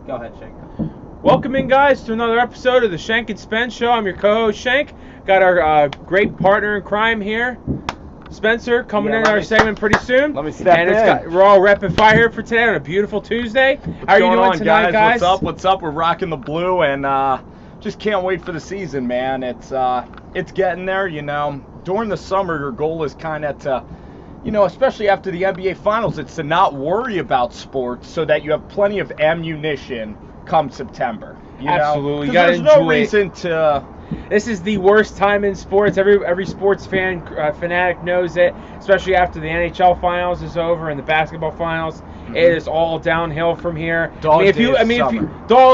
Go ahead, Shenk. Welcome in, guys, to another episode of the Shenk and Spence Show. I'm your co-host, Shenk. Got our great partner in crime here, Spencer, coming in our segment pretty soon. Let me step in. We're all rapid fire here for today on a beautiful Tuesday. How are you doing tonight, guys? What's up? We're rocking the blue, and just can't wait for the season, man. It's getting there, you know. During the summer, your goal is kind of to, you know, especially after the NBA Finals, it's to not worry about sports so that you have plenty of ammunition come September. You Absolutely. Know? There's no reason to... This is the worst time in sports. Every sports fanatic knows it, especially after the NHL Finals is over and the basketball Finals. Mm-hmm. It is all downhill from here. Dog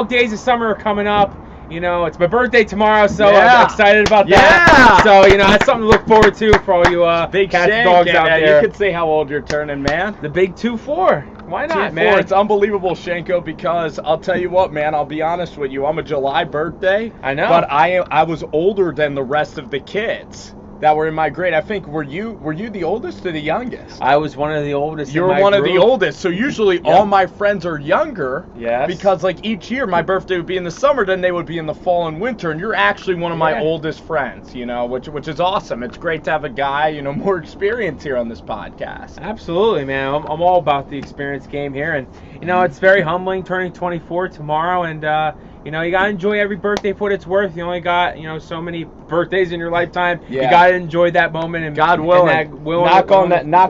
days of summer are coming up. You know, it's my birthday tomorrow, so I'm excited about that. So, you know, that's something to look forward to for all you big cats and dogs out there. You could say how old you're turning, man. The big 2-4. Why not, 2-4. man? It's unbelievable, Shenko, because I'll tell you what, man, I'll be honest with you. I'm a July birthday. I know. But I was older than the rest of the kids that were in my grade. I think, were you the oldest or the youngest? I was one of the oldest. You were one of the oldest. So usually all my friends are younger. Yes. Because like each year my birthday would be in the summer, then they would be in the fall and winter, and you're actually one of my oldest friends, you know, which is awesome. It's great to have a guy, you know, more experience here on this podcast. Absolutely, man. I'm all about the experience game here, and you know, it's very humbling turning 24 tomorrow, and you know, you gotta enjoy every birthday for what it's worth. You only got, you know, so many birthdays in your lifetime. Yeah. You gotta enjoy that moment, and God willing, knock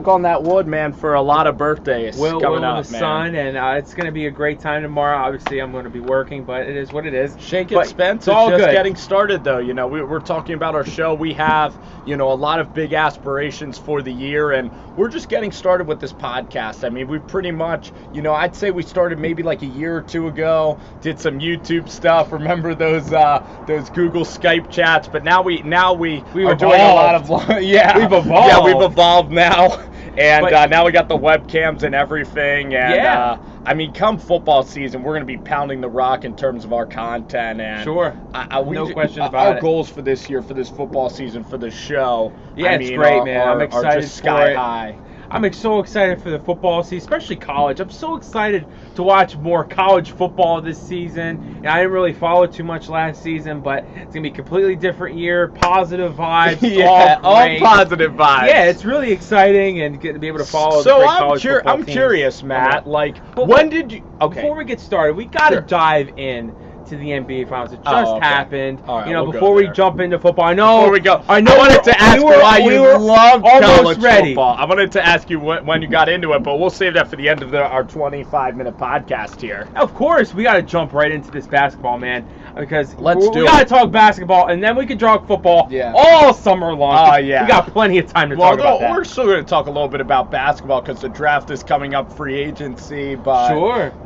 on that wood, man, for a lot of birthdays coming up, the sun, and it's gonna be a great time tomorrow. Obviously, I'm gonna be working, but it is what it is. Shenk and Spence is just getting started, though. You know, we're talking about our show. We have, you know, a lot of big aspirations for the year, and we're just getting started with this podcast. I mean, we pretty much, you know, I'd say we started maybe like a year or two ago. Did some YouTube stuff. Remember those Google Skype chats? But now we are doing a lot of we've evolved. Yeah, we've evolved now, and now we got the webcams and everything. And I mean, come football season, we're going to be pounding the rock in terms of our content. And no question about our goals for this year, for this football season, for the show. Yeah, it's great, man. I'm excited are just sky high. I'm so excited for the football season, especially college. I'm so excited to watch more college football this season. And I didn't really follow too much last season, but it's going to be a completely different year. Positive vibes. all positive vibes. Yeah, it's really exciting and get to be able to follow the great college football teams. I'm curious, Matt. Before we get started, we got to dive in to the NBA Finals. It just happened. Right, you know, before we jump into football, I wanted to ask why you love college football. I wanted to ask you when you got into it, but we'll save that for the end of our 25-minute podcast here. Of course, we got to jump right into this basketball, man, because we got to talk basketball, and then we can talk football all summer long. We got plenty of time to talk about that. We're still going to talk a little bit about basketball because the draft is coming up, free agency, but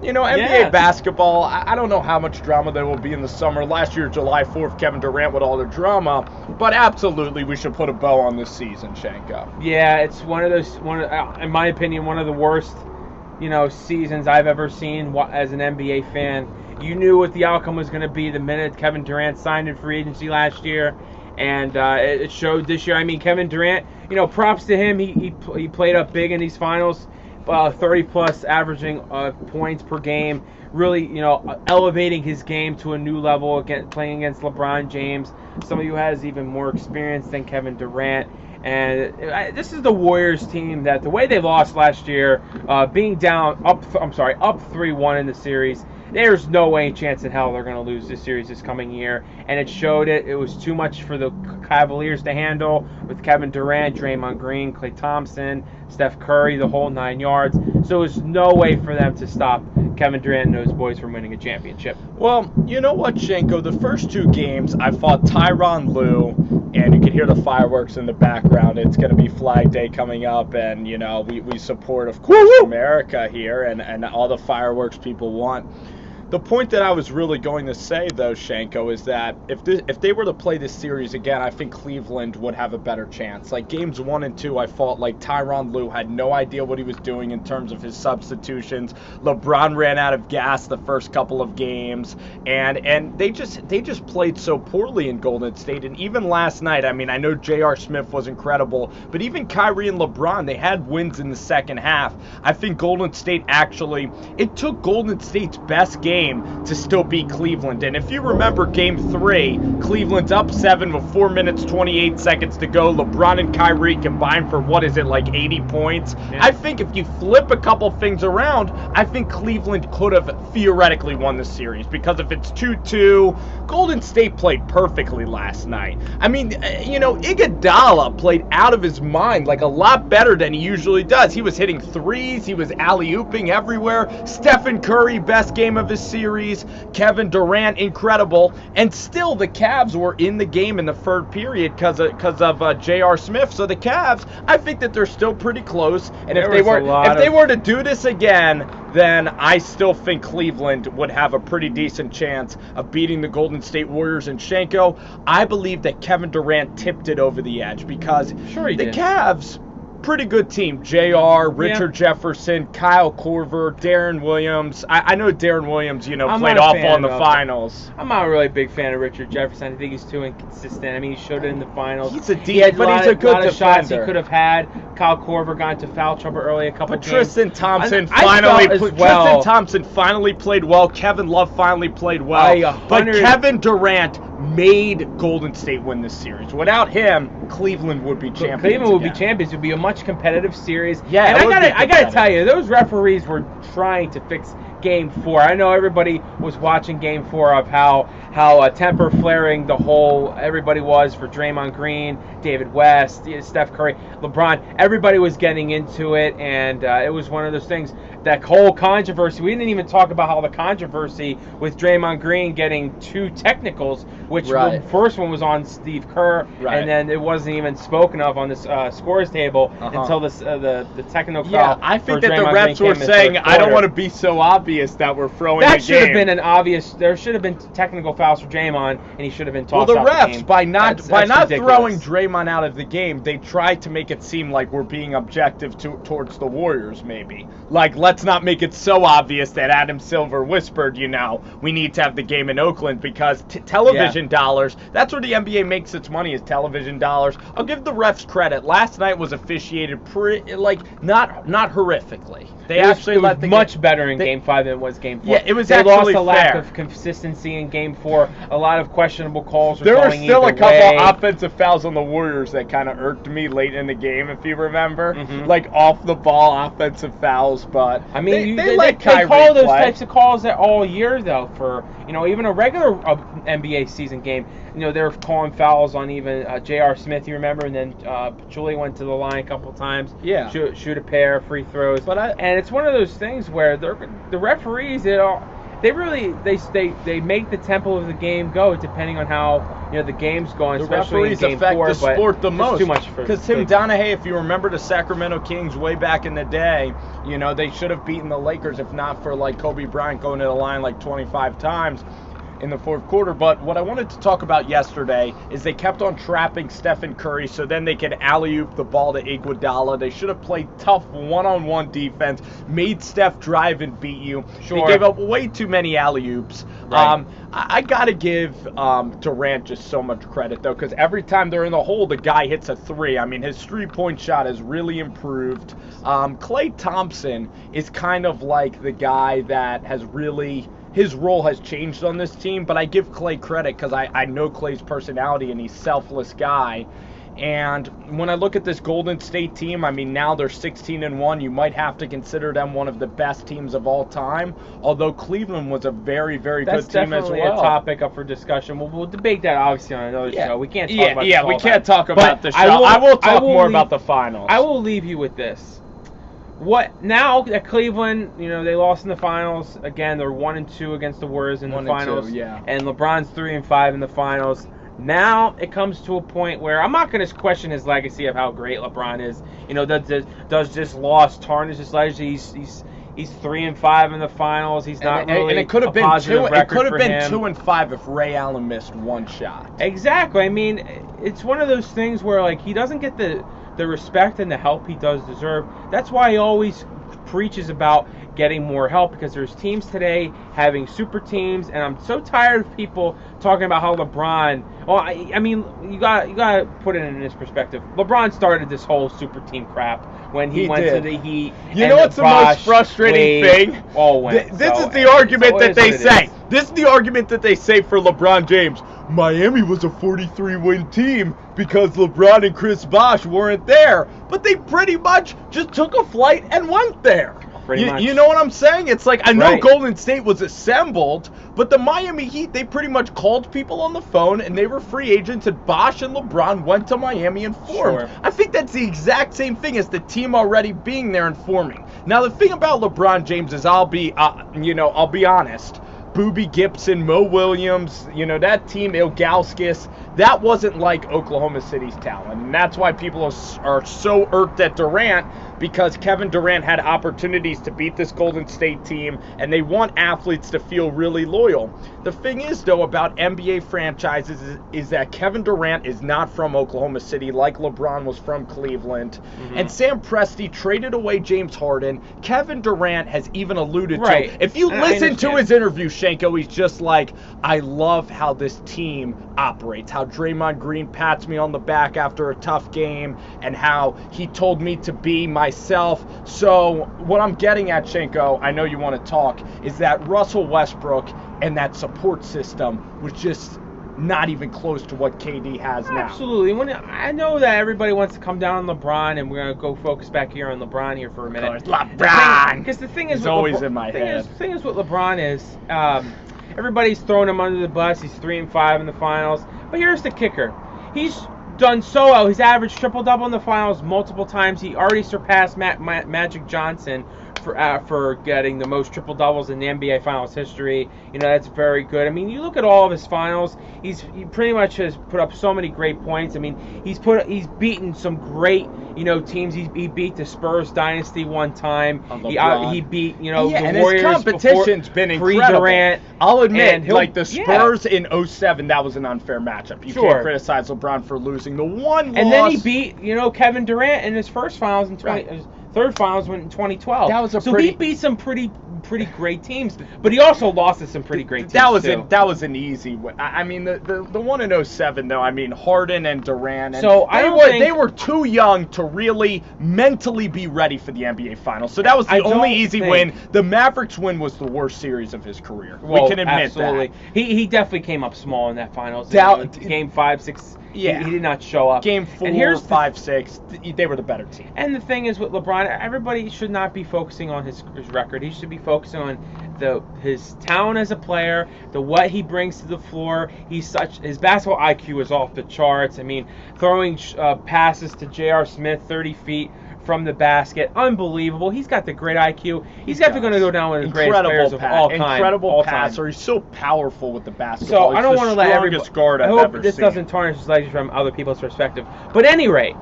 you know, NBA basketball, I don't know how much drama there will be in the summer. Last year, July 4th, Kevin Durant with all the drama, but absolutely we should put a bow on this season, Shenko. Yeah, it's in my opinion, one of the worst, you know, seasons I've ever seen as an NBA fan. You knew what the outcome was going to be the minute Kevin Durant signed in free agency last year, and it showed this year. I mean, Kevin Durant, you know, props to him. He played up big in these finals, 30-plus averaging points per game. Really, you know, elevating his game to a new level, playing against LeBron James, somebody who has even more experience than Kevin Durant. And this is the Warriors team that the way they lost last year, being down up 3-1 in the series, there's no way, chance in hell they're going to lose this series this coming year. And it showed it. It was too much for the Cavaliers to handle with Kevin Durant, Draymond Green, Klay Thompson, Steph Curry, the whole 9 yards. So there's no way for them to stop Kevin Durant and those boys from winning a championship. Well, you know what, Shenko? The first two games, I fought Tyronn Lue, and you can hear the fireworks in the background. It's going to be Flag Day coming up, and, you know, we support, of course, America here and all the fireworks people want. The point that I was really going to say, though, Shenko, is that if they were to play this series again, I think Cleveland would have a better chance. Like, games 1 and 2, I felt like Tyronn Lue had no idea what he was doing in terms of his substitutions. LeBron ran out of gas the first couple of games, and they just played so poorly in Golden State. And even last night, I mean, I know J.R. Smith was incredible, but even Kyrie and LeBron, they had wins in the second half. I think Golden State actually, it took Golden State's best game game to still beat Cleveland. And if you remember Game 3, Cleveland's up 7 with 4 minutes, 28 seconds to go. LeBron and Kyrie combined for, what is it, like 80 points? Yeah. I think if you flip a couple things around, I think Cleveland could have theoretically won the series. Because if it's 2-2, Golden State played perfectly last night. I mean, Iguodala played out of his mind, like a lot better than he usually does. He was hitting threes, he was alley-ooping everywhere. Stephen Curry, best game of his series. Kevin Durant, incredible. And still, the Cavs were in the game in the third period because of J.R. Smith. So the Cavs, I think that they're still pretty close. And if they were to do this again, then I still think Cleveland would have a pretty decent chance of beating the Golden State Warriors and Shenko. I believe that Kevin Durant tipped it over the edge because the Cavs, pretty good team. JR, Richard Jefferson, Kyle Korver, Darren Williams. I know Darren Williams, played awful in the finals. I'm not a really big fan of Richard Jefferson. I think he's too inconsistent. I mean, he showed it in the finals. He's a deep, but he's a good defender. Shots he could have had. Kyle Korver got into foul trouble early a couple games. Tristan Thompson finally played well. Kevin Love finally played well. But Kevin Durant made Golden State win this series. Without him, Cleveland would be champions. Cleveland would be champions. It would be a much competitive series. Yeah, and I gotta tell you, those referees were trying to fix Game 4. I know everybody was watching Game 4 of how temper flaring everybody was for Draymond Green, David West, Steph Curry, LeBron. Everybody was getting into it, and it was one of those things. That whole controversy. We didn't even talk about how the controversy with Draymond Green getting 2 technicals, which the first one was on Steve Kerr, and then it wasn't even spoken of on this scores table until the technical call. I think that the refs were saying, I don't want to be so obvious that we're throwing the game. That should have been an obvious. There should have been technical fouls for Draymond, and he should have been tossed out the refs, the game. by not throwing Draymond out of the game, they tried to make it seem like we're being objective towards the Warriors, maybe. Like, let's not make it so obvious that Adam Silver whispered, we need to have the game in Oakland because television dollars, that's where the NBA makes its money, is television dollars. I'll give the refs credit. Last night was officiated not horrifically. They actually let the much better in Game 5 than it was Game 4. Yeah, it was they actually lost a lack fair. of consistency in Game 4. A lot of questionable calls were There were going still a either couple way. offensive fouls on the Warriors that kind of irked me late in the game, if you remember. Like off the ball offensive fouls, but I mean, they let Kyrie call those play. types of calls all year though. For even a regular NBA season game, they're calling fouls on even J.R. Smith. You remember, and then Julie went to the line a couple times. Yeah, shoot a pair of free throws. And it's one of those things where the referees they make the tempo of the game go depending on how the game's going. The especially referees in Game affect 4, the sport the most. Too much for because Tim Donaghy, if you remember the Sacramento Kings way back in the day, they should have beaten the Lakers if not for Kobe Bryant going to the line 25 times in the fourth quarter. But what I wanted to talk about yesterday is they kept on trapping Stephen Curry so then they could alley-oop the ball to Iguodala. They should have played tough one-on-one defense, made Steph drive and beat you. They gave up way too many alley-oops. Right. I got to give Durant just so much credit, though, because every time they're in the hole, the guy hits a 3. I mean, his 3-point shot has really improved. Klay Thompson is kind of like the guy that has really... His role has changed on this team, but I give Klay credit because I know Klay's personality and he's a selfless guy. And when I look at this Golden State team, I mean, now they're 16-1. You might have to consider them one of the best teams of all time, although Cleveland was a very, very good team as well. That's definitely a topic up for discussion. We'll debate that, obviously, on another show. We can't talk about this all we can't time. talk about the show. I will talk more about the finals. I will leave you with this. What now that Cleveland, they lost in the finals again. They're 1-2 against the Warriors in the finals, and LeBron's 3-5 in the finals. Now it comes to a point where I'm not going to question his legacy of how great LeBron is. Does this loss tarnish his legacy? He's 3-5 in the finals. He's not really. And it could have been 2. It could have been 2-5 if Ray Allen missed one shot. Exactly. I mean, it's one of those things where he doesn't get the respect and the help he does deserve. That's why he always preaches about getting more help, because there's teams today having super teams, and I'm so tired of people talking about how LeBron. Well, I mean, you got to put it in this perspective. LeBron started this whole super team crap when he went to the Heat. You know what's the most frustrating thing? This is the argument that they say. This is the argument that they say for LeBron James. Miami was a 43-win team because LeBron and Chris Bosh weren't there. But they pretty much just took a flight and went there. You know what I'm saying? It's like, I know Golden State was assembled, but the Miami Heat, they pretty much called people on the phone, and they were free agents, and Bosh and LeBron went to Miami and formed. Sure. I think that's the exact same thing as the team already being there and forming. Now, the thing about LeBron James is, I'll be honest. Boobie Gibson, Mo Williams, that team, Ilgauskas, that wasn't like Oklahoma City's talent. And that's why people are so irked at Durant, because Kevin Durant had opportunities to beat this Golden State team, and they want athletes to feel really loyal. The thing is, though, about NBA franchises is that Kevin Durant is not from Oklahoma City like LeBron was from Cleveland. Mm-hmm. And Sam Presti traded away James Harden. Kevin Durant has even alluded to, if you listen to his interview, Shenko, he's just like, I love how this team operates, how Draymond Green pats me on the back after a tough game, and how he told me to be myself. So what I'm getting at, Shenko, I know you want to talk, is that Russell Westbrook and that support system was just not even close to what KD has now. Absolutely. I know that everybody wants to come down on LeBron, and we're going to go focus back here on LeBron here for a minute. LeBron! Because the thing is, he's always in my head. The thing is with LeBron is, everybody's throwing him under the bus. He's 3-5 in the finals. But here's the kicker. He's done so well. He's averaged triple-double in the finals multiple times. He already surpassed Magic Johnson for getting the most triple-doubles in the NBA Finals history. That's very good. I mean, you look at all of his finals, he pretty much has put up so many great points. I mean, he's beaten some great, teams. He beat the Spurs Dynasty one time. He beat, the and Warriors. His competition's been incredible. Durant. I'll admit, like the Spurs in 2007, that was an unfair matchup. You can't criticize LeBron for losing the one loss. And then he beat, Kevin Durant in his first finals in third finals went in 2012. He beat some pretty great teams, but he also lost to some pretty great teams. That was an easy win. I mean, the one in 2007 though. I mean, Harden and Durant. They were too young to really mentally be ready for the NBA Finals. So that was the only easy win. The Mavericks win was the worst series of his career. We can admit that. He definitely came up small in that finals. Game 5, 6. Yeah. He did not show up. Game 4, 5, 6, they were the better team. And the thing is with LeBron, everybody should not be focusing on his record. He should be focusing on his talent as a player, what he brings to the floor. His basketball IQ is off the charts. I mean, throwing passes to J.R. Smith 30 feet from the basket, unbelievable. He's got the great IQ. He's definitely going to go down with the greatest players of all time. Incredible passer. He's so powerful with the basketball. So I don't want to let everybody. Guard I I've hope ever this seen. doesn't tarnish his legacy from other people's perspective. But at any rate,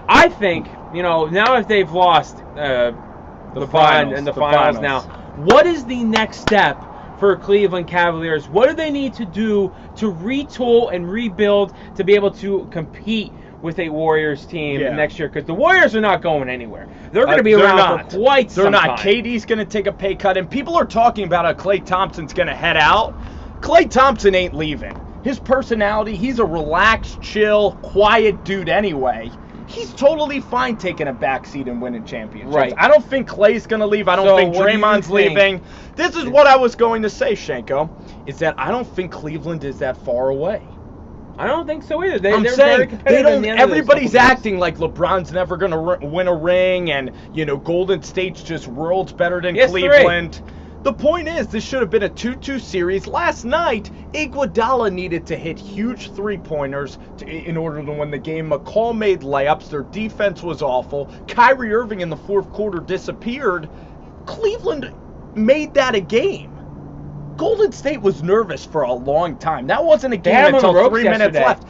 I think now if they've lost LeBron in the finals now, what is the next step for Cleveland Cavaliers? What do they need to do to retool and rebuild to be able to compete with a Warriors team next year? Because the Warriors are not going anywhere. They're going to be around for quite some time. They're not. KD's going to take a pay cut, and people are talking about how Klay Thompson's going to head out. Klay Thompson ain't leaving. His personality, he's a relaxed, chill, quiet dude anyway. He's totally fine taking a backseat and winning championships. Right. I don't think Klay's going to leave. I don't think Draymond's leaving. This is what I was going to say, Shenko, is that I don't think Cleveland is that far away. I don't think so either. They're saying very competitive. Everybody's acting like LeBron's never going to win a ring, and Golden State's just worlds better than Cleveland. The point is, this should have been a 2-2 series. Last night, Iguodala needed to hit huge three-pointers in order to win the game. McCall made layups. Their defense was awful. Kyrie Irving in the fourth quarter disappeared. Cleveland made that a game. Golden State was nervous for a long time. That wasn't a game until 3 minutes left.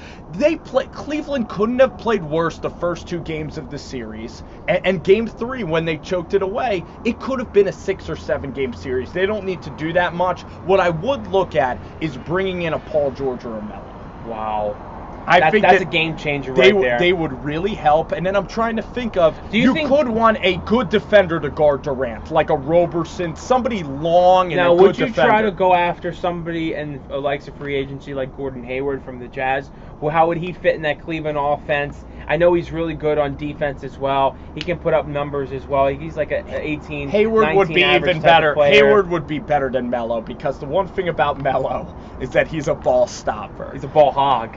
Cleveland couldn't have played worse the first 2 games of the series. And game 3, when they choked it away, it could have been a 6 or 7 game series. They don't need to do that much. What I would look at is bringing in a Paul George or a Melo. Wow. That's a game changer right there. They would really help. And then I'm trying to think of, you think, could want a good defender to guard Durant, like a Roberson, somebody long and a good defender. Now, would you try to go after somebody in the likes of free agency like Gordon Hayward from the Jazz? Well, how would he fit in that Cleveland offense? I know he's really good on defense as well. He can put up numbers as well. He's like an 18, Hayward 19 would be even better. Player. Hayward would be better than Melo, because the one thing about Melo is that he's a ball stopper. He's a ball hog.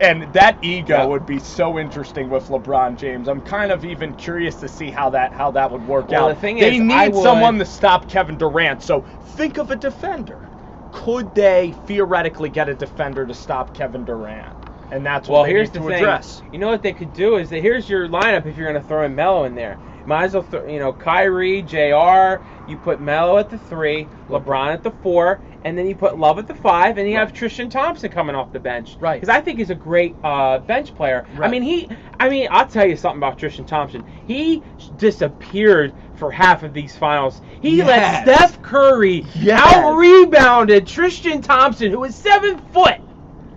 And that ego would be so interesting with LeBron James. I'm kind of even curious to see how that would work out. The thing they is, need someone to stop Kevin Durant. So think of a defender. Could they theoretically get a defender to stop Kevin Durant? And that's what they need to address. You know what they could do is that here's your lineup if you're going to throw in Melo in there. Might as well Kyrie, JR, you put Melo at the 3, LeBron at the 4, and then you put Love at the 5, and you have Tristan Thompson coming off the bench. Right. Because I think he's a great bench player. Right. I mean, I'll tell you something about Tristan Thompson. He disappeared for half of these finals. He let Steph Curry out-rebounded Tristan Thompson, who is 7 foot,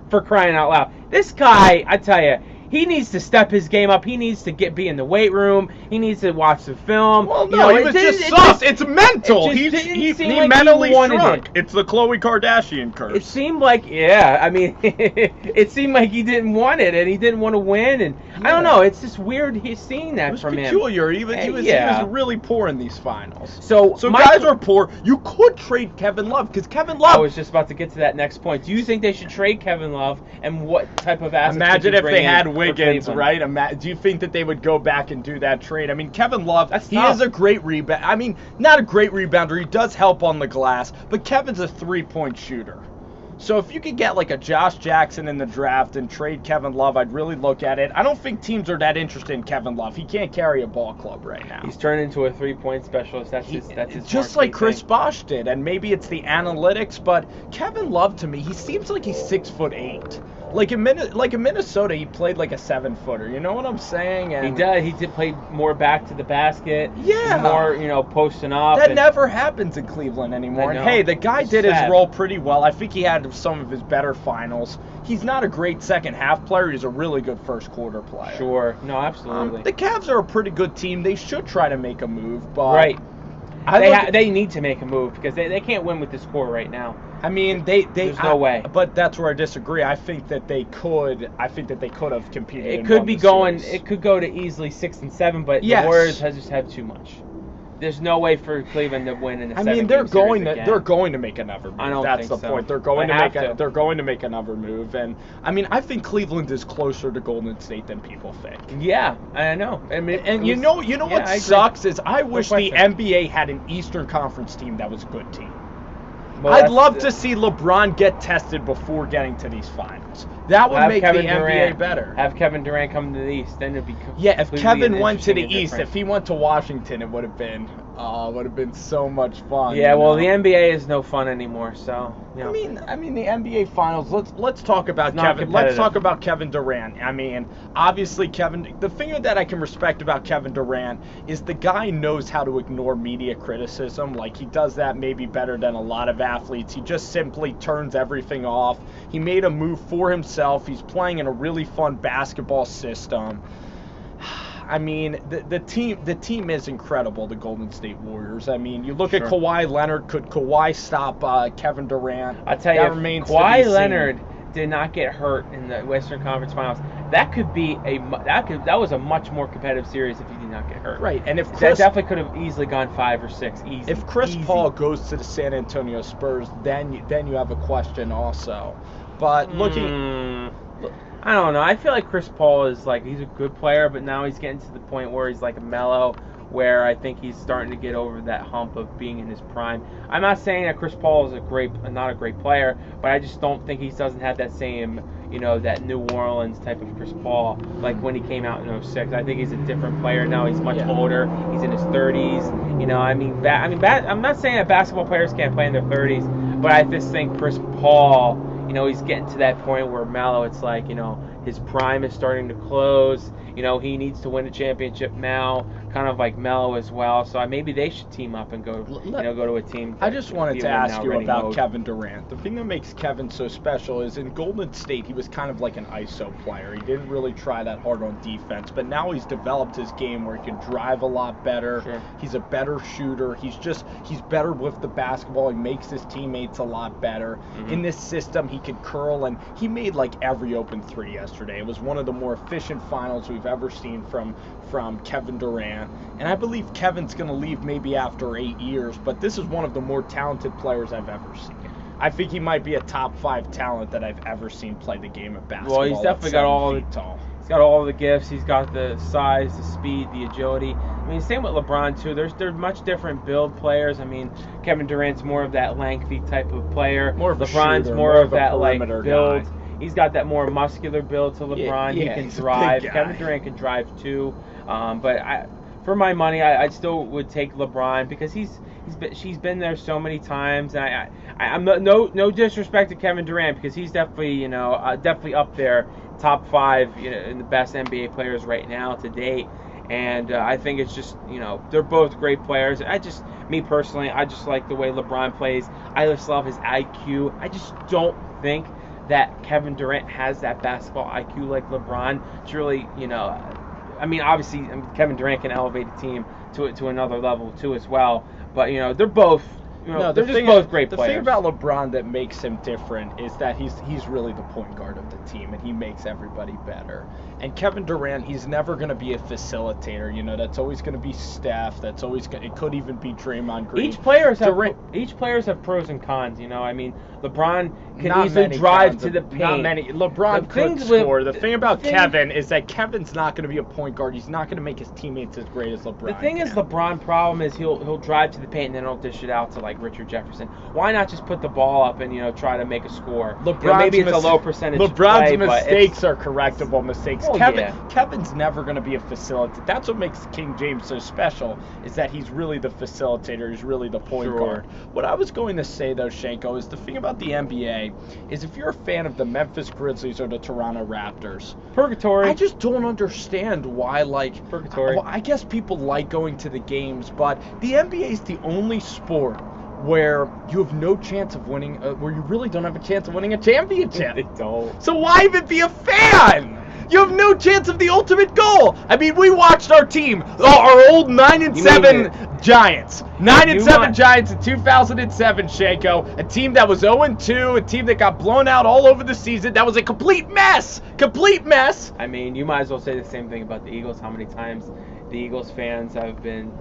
for crying out loud. This guy, I tell you, he needs to step his game up. He needs to be in the weight room. He needs to watch the film. Well, no, he was just soft. It's mental. He mentally shrunk. It's the Khloe Kardashian curse. It seemed like, it seemed like he didn't want it, and he didn't want to win. And I don't know. It's just weird seeing that from him. It was peculiar. He was really poor in these finals. So guys are poor. You could trade Kevin Love, because Kevin Love. I was just about to get to that next point. Do you think they should trade Kevin Love, and what type of assets? Imagine if they had Wiggins, right? Do you think that they would go back and do that trade? I mean, Kevin Love, he is a great rebound. I mean, not a great rebounder. He does help on the glass, but Kevin's a three-point shooter. So if you could get like a Josh Jackson in the draft and trade Kevin Love, I'd really look at it. I don't think teams are that interested in Kevin Love. He can't carry a ball club right now. He's turned into a three-point specialist. That's his just like Chris Bosh did, and maybe it's the analytics, but Kevin Love, to me, he seems like he's 6'8". Like in Minnesota, he played like a 7-footer. You know what I'm saying? And he did play more back to the basket. Yeah. More, posting up. That never happens in Cleveland anymore. And hey, the guy did his role pretty well. I think he had some of his better finals. He's not a great second half player. He's a really good first quarter player. Sure. No, absolutely. The Cavs are a pretty good team. They should try to make a move, but right. They need to make a move, because they can't win with this core right now. I mean, there's no way. But that's where I disagree. I think that they could. I think that they could have competed. It could be going. Series. It could go to easily 6 and 7, but the Warriors just have too much. There's no way for Cleveland to win in a 7-game they're going series again. They're going to make another move. I don't That's think the so. point. They're going to make another move, and I mean, I think Cleveland is closer to Golden State than people think. Yeah, I know. I mean, and you know what sucks is I wish the NBA had an Eastern Conference team that was a good team. Well, I'd love to see LeBron get tested before getting to these finals. That would make the NBA better. Have Kevin Durant come to the East, then it'd be if Kevin went to the East, if he went to Washington, it would have been so much fun. Yeah, well, the NBA is no fun anymore, so. I mean, the NBA Finals. Let's talk about Kevin. Let's talk about Kevin Durant. I mean, obviously, the thing that I can respect about Kevin Durant is the guy knows how to ignore media criticism. Like, he does that maybe better than a lot of athletes. He just simply turns everything off. He made a move for himself. He's playing in a really fun basketball system. I mean, the team is incredible, the Golden State Warriors. I mean, you look at Kawhi Leonard. Could Kawhi stop Kevin Durant? I'll tell you, if Kawhi Leonard did not get hurt in the Western Conference Finals, that was a much more competitive series if he did not get hurt. Right, and that definitely could have easily gone 5 or 6 easy. If Chris Paul goes to the San Antonio Spurs, then you have a question also. But I don't know. I feel like Chris Paul is he's a good player, but now he's getting to the point where he's like a Melo, where I think he's starting to get over that hump of being in his prime. I'm not saying that Chris Paul is not a great player, but I just don't think he doesn't have that same, that New Orleans type of Chris Paul, like when he came out in 2006. I think he's a different player now. He's much older. He's in his 30s. I'm not saying that basketball players can't play in their 30s, but I just think Chris Paul, he's getting to that point where Melo, it's like, His prime is starting to close. You know, he needs to win a championship now, kind of like Melo as well. So maybe they should team up and go to a team. I just wanted to ask you about mode. Kevin Durant. The thing that makes Kevin so special is in Golden State, he was kind of like an ISO player. He didn't really try that hard on defense, but now he's developed his game where he can drive a lot better. Sure. He's a better shooter. He's better with the basketball. He makes his teammates a lot better. Mm-hmm. In this system, he can curl, and he made like every open three yesterday. It was one of the more efficient finals we've ever seen from Kevin Durant. And I believe Kevin's going to leave maybe after 8 years, but this is one of the more talented players I've ever seen. I think he might be a top 5 talent that I've ever seen play the game of basketball. Well, he's definitely got all the tall. He's got all the gifts. He's got the size, the speed, the agility. I mean, same with LeBron too. They're much different build players. I mean, Kevin Durant's more of that lengthy type of player. More of a LeBron's shooter, more of that like perimeter build. guy. He's got that more muscular build to LeBron. Yeah, he can he's a drive. big guy. Kevin Durant can drive too. But for my money, I still would take LeBron because she's been there so many times. And I'm no disrespect to Kevin Durant because he's definitely definitely up there, top 5 in the best NBA players right now to date. And I think it's just they're both great players. Me personally, I just like the way LeBron plays. I just love his IQ. I just don't think that Kevin Durant has that basketball IQ like LeBron. It's really, I mean, obviously, Kevin Durant can elevate a team to another level too as well. But they're both. They're just both great players. The thing about LeBron that makes him different is that he's really the point guard of the team, and he makes everybody better. And Kevin Durant, he's never going to be a facilitator. That's always going to be Steph. That's always it could even be Draymond Green. Each players have pros and cons. I mean, LeBron can Not easily many drive cons to of- the paint. Not many. LeBron could score. The thing about Kevin is that Kevin's not going to be a point guard. He's not going to make his teammates as great as LeBron. The thing is, LeBron's problem is he'll drive to the paint and then he'll dish it out to like Richard Jefferson. Why not just put the ball up and try to make a score? Maybe it's a low percentage. LeBron's play, mistakes are correctable mistakes. Oh, Kevin's never going to be a facilitator. That's what makes King James so special, is that he's really the facilitator. He's really the point guard. What I was going to say, though, Shenko, is the thing about the NBA is if you're a fan of the Memphis Grizzlies or the Toronto Raptors, purgatory. I just don't understand why, purgatory. Well, I guess people like going to the games, but the NBA is the only sport where you have no chance of winning, where you really don't have a chance of winning a championship. They don't. So why even be a fan? You have no chance of the ultimate goal. I mean, we watched our team, our old 9-7 Giants. 9-7 Giants in 2007, Shenko. A team that was 0-2, a team that got blown out all over the season. That was a complete mess. Complete mess. I mean, you might as well say the same thing about the Eagles. How many times the Eagles fans have been,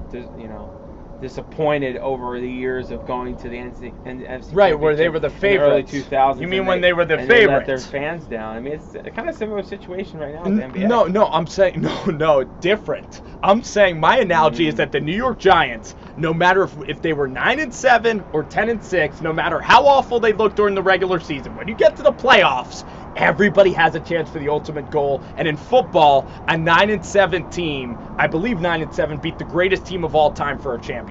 disappointed over the years of going to the NFC right, where they were the favorites. In the early 2000s. You mean when they were the favorites? They let their fans down. I mean, it's a kind of similar situation right now with the NBA. No, I'm saying, no, different. I'm saying my analogy is that the New York Giants, no matter if they were 9-7 or 10-6, no matter how awful they looked during the regular season, when you get to the playoffs, everybody has a chance for the ultimate goal. And in football, a 9-7 team, I believe 9-7, beat the greatest team of all time for a championship.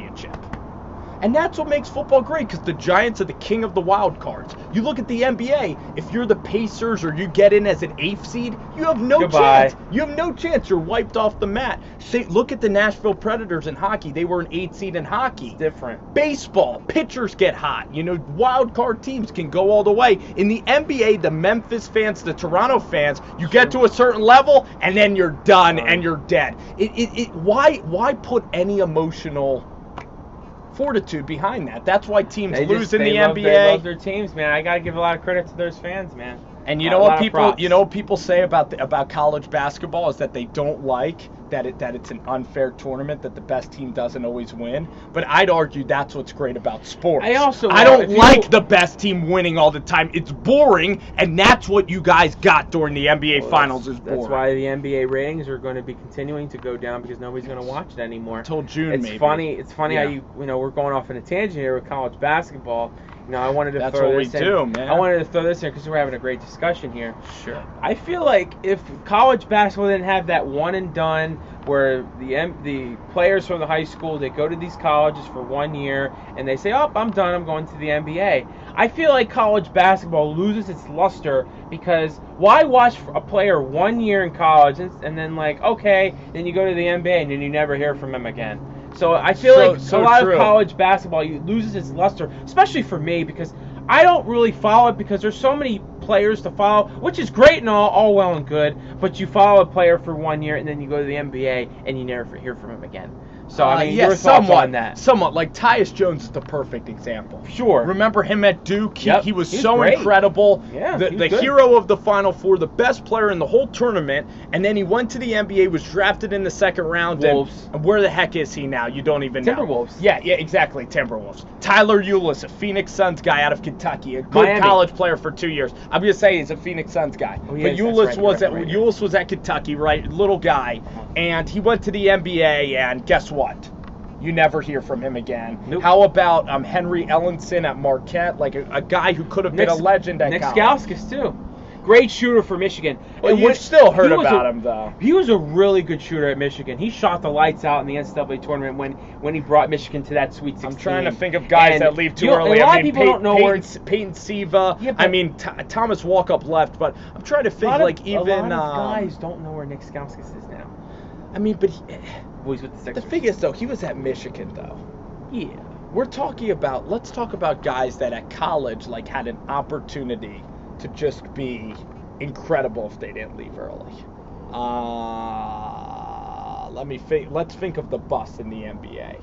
And that's what makes football great, because the Giants are the king of the wild cards. You look at the NBA, if you're the Pacers or you get in as an 8th seed, you have no chance. You have no chance. You're wiped off the mat. Look at the Nashville Predators in hockey. They were an 8th seed in hockey. Different. Baseball, pitchers get hot. Wild card teams can go all the way. In the NBA, the Memphis fans, the Toronto fans, you get to a certain level and then you're done and you're dead. Why put any emotional fortitude behind that? That's why teams lose in the NBA. They love their teams, man. I gotta give a lot of credit to those fans, man. And you know what people say about college basketball is that they don't like that it's an unfair tournament, that the best team doesn't always win. But I'd argue that's what's great about sports. I don't like the best team winning all the time. It's boring, and that's what you guys got during the NBA Finals is boring. That's why the NBA ratings are going to be continuing to go down, because nobody's going to watch it anymore. Until June, maybe. It's funny how we're going off in a tangent here with college basketball. No, I wanted to That's throw what this we in. do, man. I wanted to throw this in because we're having a great discussion here. Sure. I feel like if college basketball didn't have that one and done, where the players from the high school, they go to these colleges for 1 year and they say, "Oh, I'm done. I'm going to the NBA." I feel like college basketball loses its luster because why watch a player 1 year in college and then like, okay, then you go to the NBA and then you never hear from him again. So I feel like a lot of college basketball loses its luster, especially for me, because I don't really follow it because there's so many players to follow, which is great and all well and good, but you follow a player for 1 year and then you go to the NBA and you never hear from him again. So, I mean, your thoughts on that? Somewhat. Like, Tyus Jones is the perfect example. Sure. Remember him at Duke? He was so great. incredible. Yeah, the hero of the Final Four, the best player in the whole tournament, and then he went to the NBA, was drafted in the second round. Wolves. And where the heck is he now? You don't even know. Timberwolves. Yeah, exactly, Timberwolves. Tyler Ulis, a Phoenix Suns guy out of Kentucky, a good college player for 2 years. I'm going to say he's a Phoenix Suns guy. Oh, but Ulis was at Kentucky, right? Little guy. And he went to the NBA, and guess what? You never hear from him again. Nope. How about Henry Ellenson at Marquette? Like a guy who could have been a legend at college. Nick Stauskas, too. Great shooter for Michigan. Well, you've still heard about him, though. He was a really good shooter at Michigan. He shot the lights out in the NCAA tournament when he brought Michigan to that Sweet 16. I'm trying to think of guys that leave too early. A lot of people don't know where Peyton Siva. Yeah, Thomas Walkup left, but I'm trying to think a lot of guys don't know where Nick Stauskas is now. But he's with the Sixers. The thing is, though, he was at Michigan, though. Yeah. Let's talk about guys that at college, like, had an opportunity to just be incredible if they didn't leave early. Let's think of the bust in the NBA.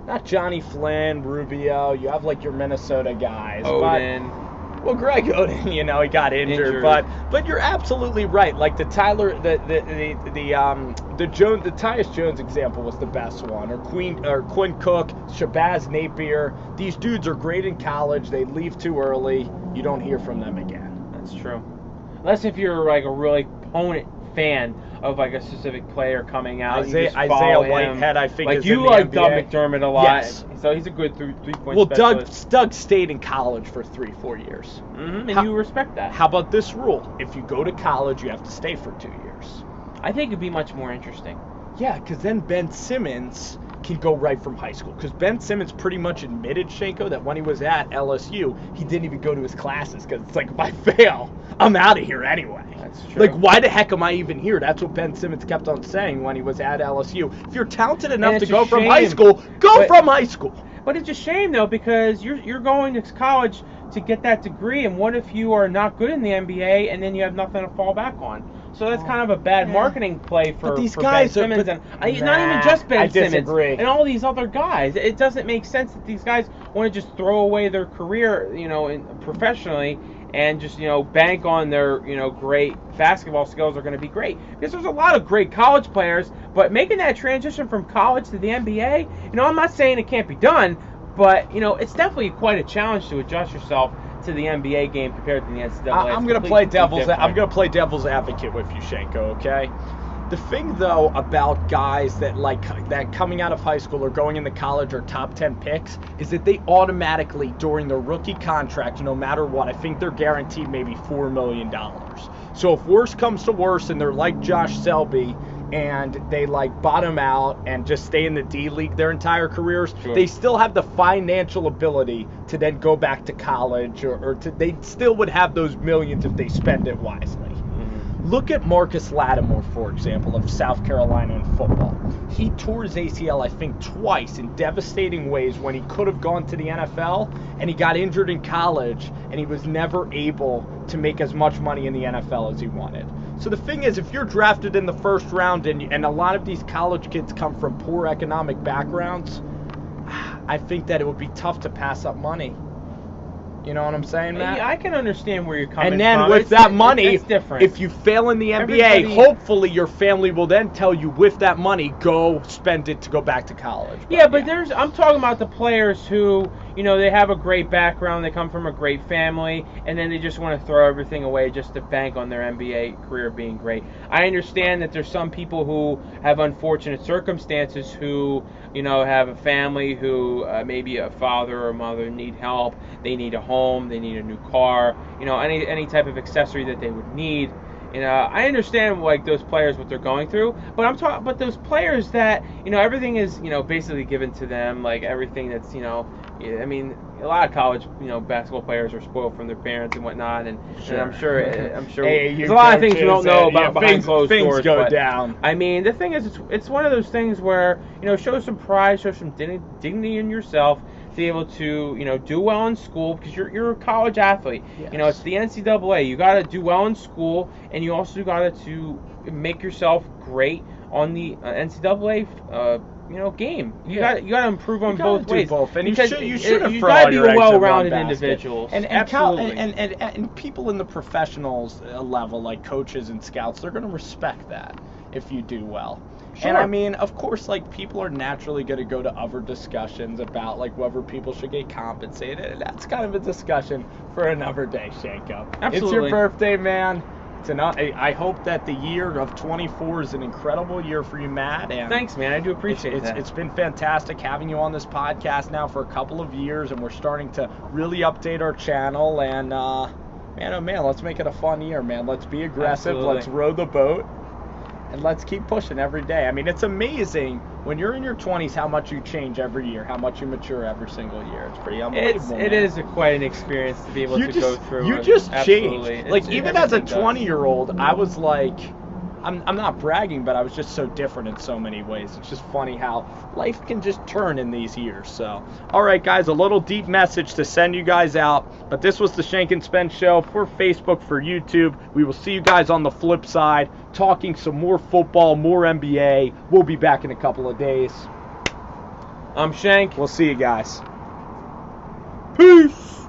Not Johnny Flynn, Rubio. You have, like, your Minnesota guys. Odin. Well, Greg Oden, he got injured. But you're absolutely right. Like the Tyus Jones example was the best one, or Quinn Cook, Shabazz Napier. These dudes are great in college. They leave too early. You don't hear from them again. That's true. Unless if you're like a really opponent fan of like a specific player coming out. Isaiah Whitehead, I think, like is you in the like NBA. Doug McDermott a lot. Yes. So he's a good three-point Well, specialist. Doug stayed in college for 3-4 years. Mm-hmm, and you respect that. How about this rule? If you go to college, you have to stay for 2 years. I think it'd be much more interesting. Yeah, because then Ben Simmons can go right from high school. Because Ben Simmons pretty much admitted, Shenko, that when he was at LSU, he didn't even go to his classes. Because it's like, if I fail, I'm out of here anyway. That's true. Like, why the heck am I even here? That's what Ben Simmons kept on saying when he was at LSU. If you're talented enough to go from high school, go from high school. But it's a shame, though, because you're going to college to get that degree, and what if you are not good in the NBA and then you have nothing to fall back on? So that's kind of a bad marketing play for Ben Simmons. Not even just Ben Simmons. And all these other guys. It doesn't make sense that these guys want to just throw away their career, professionally, and just, bank on their, great basketball skills are going to be great. Because there's a lot of great college players, but making that transition from college to the NBA, I'm not saying it can't be done, but, it's definitely quite a challenge to adjust yourself to the NBA game compared to the NCAA. I'm going to play devil's advocate with you, Shenko, okay? The thing, though, about guys that coming out of high school or going into college are top 10 picks is that they automatically, during their rookie contract, no matter what, I think they're guaranteed maybe $4 million. So if worse comes to worse and they're like Josh Selby and they bottom out and just stay in the D League their entire careers, they still have the financial ability to then go back to college they still would have those millions if they spend it wisely. Look at Marcus Lattimore, for example, of South Carolina in football. He tore his ACL, I think, twice in devastating ways when he could have gone to the NFL, and he got injured in college, and he was never able to make as much money in the NFL as he wanted. So the thing is, if you're drafted in the first round, and a lot of these college kids come from poor economic backgrounds, I think that it would be tough to pass up money. You know what I'm saying, Matt? Yeah, I can understand where you're coming from. And then with that money, it's different. If you fail in the NBA, hopefully your family will then tell you, with that money, go spend it to go back to college. But I'm talking about the players who, they have a great background, they come from a great family, and then they just want to throw everything away just to bank on their NBA career being great. I understand that there's some people who have unfortunate circumstances who, have a family who maybe a father or mother need help, they need a home, they need a new car, any type of accessory that they would need. I understand like those players what they're going through, but I'm talking about those players that everything is basically given to them, like everything that's I mean a lot of college basketball players are spoiled from their parents and whatnot, and I'm sure hey, there's a lot of things we don't know about behind closed things doors. Go but, down. I mean the thing is it's one of those things where show some pride, show some dignity in yourself. To be able to, do well in school because you're a college athlete. Yes. It's the NCAA. You got to do well in school, and you also got to make yourself great on the NCAA, game. You got to improve on both ways. Both. And because you should you got to be a well-rounded individual. Absolutely. And people in the professionals level, like coaches and scouts, they're going to respect that if you do well. Sure. And I mean, of course, like people are naturally going to go to other discussions about like whether people should get compensated. And that's kind of a discussion for another day, Shenko. Absolutely. It's your birthday, man. I hope that the year of 24 is an incredible year for you, Matt. And thanks, man. I do appreciate that. It's been fantastic having you on this podcast now for a couple of years, and we're starting to really update our channel. And man, oh man, let's make it a fun year, man. Let's be aggressive. Absolutely. Let's row the boat. And let's keep pushing every day. I mean, it's amazing when you're in your 20s how much you change every year, how much you mature every single year. It's pretty unbelievable. It is quite an experience to be able to go through. You just Absolutely. changed. Like, even as a 20-year-old, I was like, I'm not bragging, but I was just so different in so many ways. It's just funny how life can just turn in these years. So, all right, guys, a little deep message to send you guys out. But this was the Shenk and Spence Show for Facebook, for YouTube. We will see you guys on the flip side, talking some more football, more NBA. We'll be back in a couple of days. I'm Shenk. We'll see you guys. Peace.